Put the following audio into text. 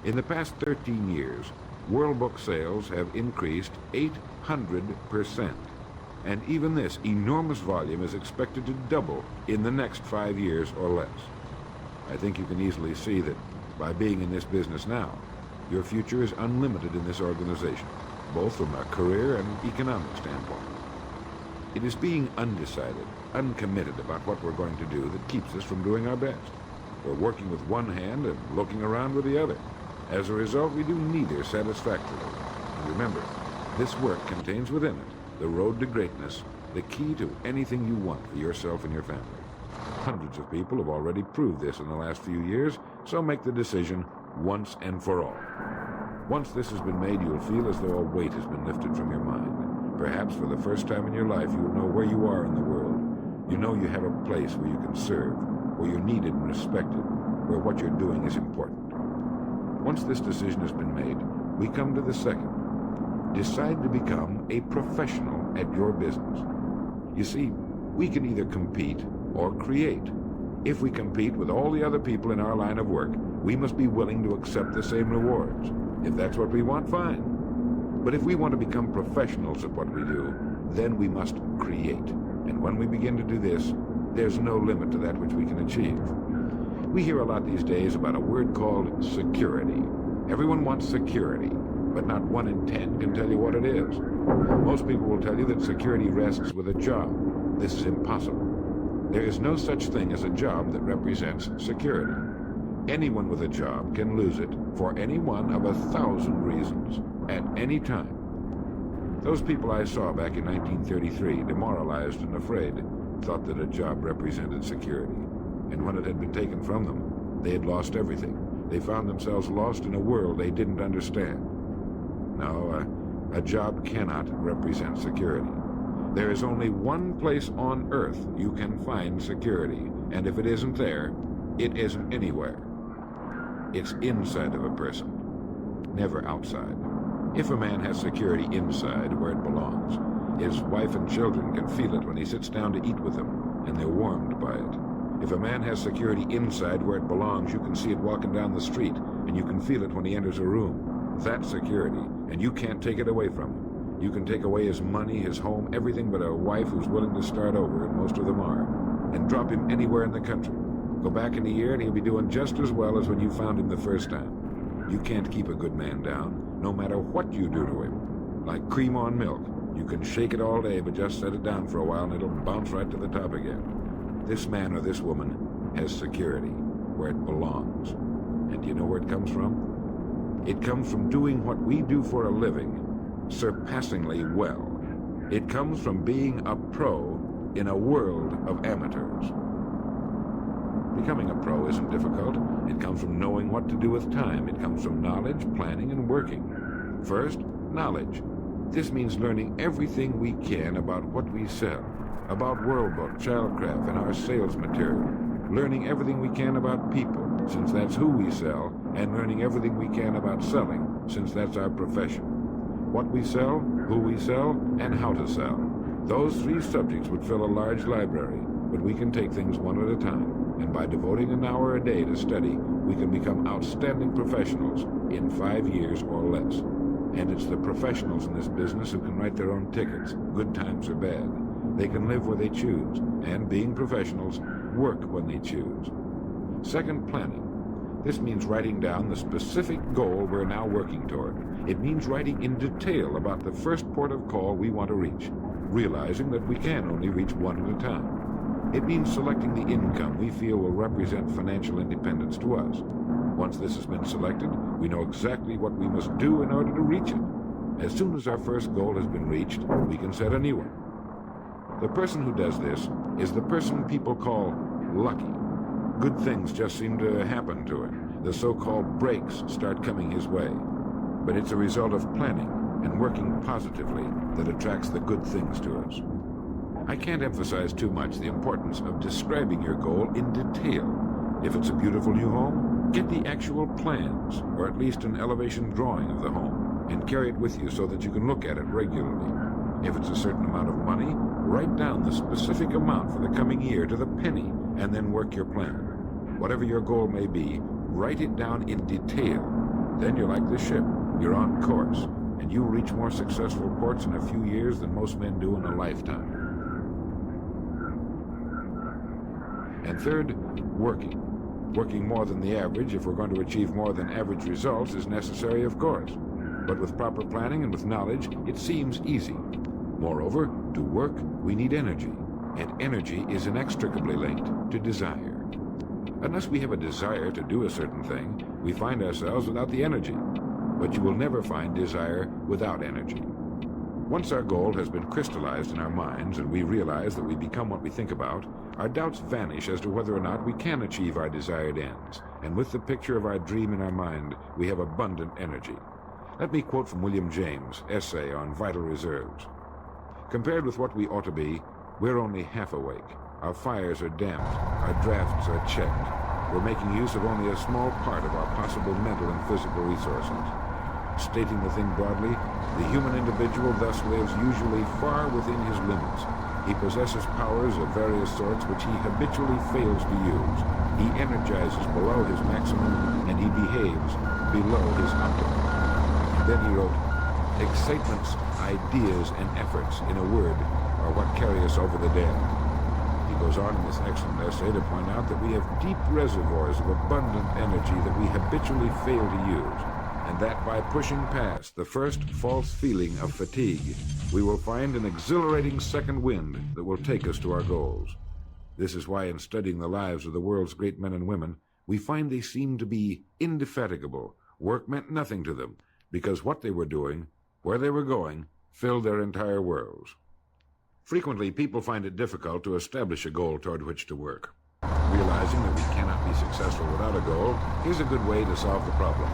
In the past 13 years, World Book sales have increased 800%. And even this enormous volume is expected to double in the next 5 years or less. I think you can easily see that by being in this business now, your future is unlimited in this organization, both from a career and economic standpoint. It is being undecided, uncommitted about what we're going to do that keeps us from doing our best. We're working with one hand and looking around with the other. As a result, we do neither satisfactorily. And remember, this work contains within it the road to greatness, the key to anything you want for yourself and your family. Hundreds of people have already proved this in the last few years, so make the decision once and for all. Once this has been made, you'll feel as though a weight has been lifted from your mind. Perhaps for the first time in your life, you will know where you are in the world. You know you have a place where you can serve, where you're needed and respected, where what you're doing is important. Once this decision has been made, we come to the second. Decide to become a professional at your business. You see, we can either compete or create. If we compete with all the other people in our line of work, we must be willing to accept the same rewards. If that's what we want, fine. But if we want to become professionals at what we do, then we must create. And when we begin to do this, there's no limit to that which we can achieve. We hear a lot these days about a word called security. Everyone wants security, but not 1 in 10 can tell you what it is. Most people will tell you that security rests with a job. This is impossible. There is no such thing as a job that represents security. Anyone with a job can lose it for any one of 1,000 reasons at any time. Those people I saw back in 1933, demoralized and afraid, thought that a job represented security. And when it had been taken from them, they had lost everything. They found themselves lost in a world they didn't understand. No, a job cannot represent security. There is only one place on earth you can find security, and if it isn't there, it isn't anywhere. It's inside of a person, never outside. If a man has security inside, where it belongs, his wife and children can feel it when he sits down to eat with them, and they're warmed by it. If a man has security inside where it belongs, you can see it walking down the street, and you can feel it when he enters a room. That's security, and you can't take it away from him. You can take away his money, his home, everything but a wife who's willing to start over, and most of them are, and drop him anywhere in the country. Go back in a year and he'll be doing just as well as when you found him the first time. You can't keep a good man down, no matter what you do to him. Like cream on milk. You can shake it all day, but just set it down for a while and it'll bounce right to the top again. This man or this woman has security where it belongs. And do you know where it comes from? It comes from doing what we do for a living surpassingly well. It comes from being a pro in a world of amateurs. Becoming a pro isn't difficult. It comes from knowing what to do with time. It comes from knowledge, planning, and working. First, knowledge. This means learning everything we can about what we sell, about World Book, Childcraft, and our sales material. Learning everything we can about people, since that's who we sell, and learning everything we can about selling, since that's our profession. What we sell, who we sell, and how to sell. Those 3 subjects would fill a large library, but we can take things one at a time. And by devoting an hour a day to study, we can become outstanding professionals in 5 years or less. And it's the professionals in this business who can write their own tickets, good times or bad. They can live where they choose, and being professionals, work when they choose. Second, planning. This means writing down the specific goal we're now working toward. It means writing in detail about the first port of call we want to reach, realizing that we can only reach one at a time. It means selecting the income we feel will represent financial independence to us. Once this has been selected, we know exactly what we must do in order to reach it. As soon as our first goal has been reached, we can set a new one. The person who does this is the person people call lucky. Good things just seem to happen to him. The so-called breaks start coming his way. But it's a result of planning and working positively that attracts the good things to us. I can't emphasize too much the importance of describing your goal in detail. If it's a beautiful new home, get the actual plans, or at least an elevation drawing of the home, and carry it with you so that you can look at it regularly. If it's a certain amount of money, write down the specific amount for the coming year to the penny, and then work your plan. Whatever your goal may be, write it down in detail. Then you're like this ship. You're on course, and you reach more successful ports in a few years than most men do in a lifetime. And third, working. Working more than the average, if we're going to achieve more than average results, is necessary, of course. But with proper planning and with knowledge, it seems easy. Moreover, to work, we need energy, and energy is inextricably linked to desire. Unless we have a desire to do a certain thing, we find ourselves without the energy. But you will never find desire without energy. Once our goal has been crystallized in our minds and we realize that we become what we think about, our doubts vanish as to whether or not we can achieve our desired ends. And with the picture of our dream in our mind, we have abundant energy. Let me quote from William James' essay on vital reserves. Compared with what we ought to be, we're only half awake. Our fires are damped. Our drafts are checked. We're making use of only a small part of our possible mental and physical resources. Stating the thing broadly, the human individual thus lives usually far within his limits. He possesses powers of various sorts which he habitually fails to use. He energizes below his maximum, and he behaves below his optimum. And then he wrote, excitements, ideas, and efforts, in a word, are what carry us over the dead. He goes on in this excellent essay to point out that we have deep reservoirs of abundant energy that we habitually fail to use, and that by pushing past the first false feeling of fatigue, we will find an exhilarating second wind that will take us to our goals. This is why in studying the lives of the world's great men and women, we find they seem to be indefatigable. Work meant nothing to them, because what they were doing, where they were going, filled their entire worlds. Frequently, people find it difficult to establish a goal toward which to work. Realizing that we cannot be successful without a goal, here's a good way to solve the problem.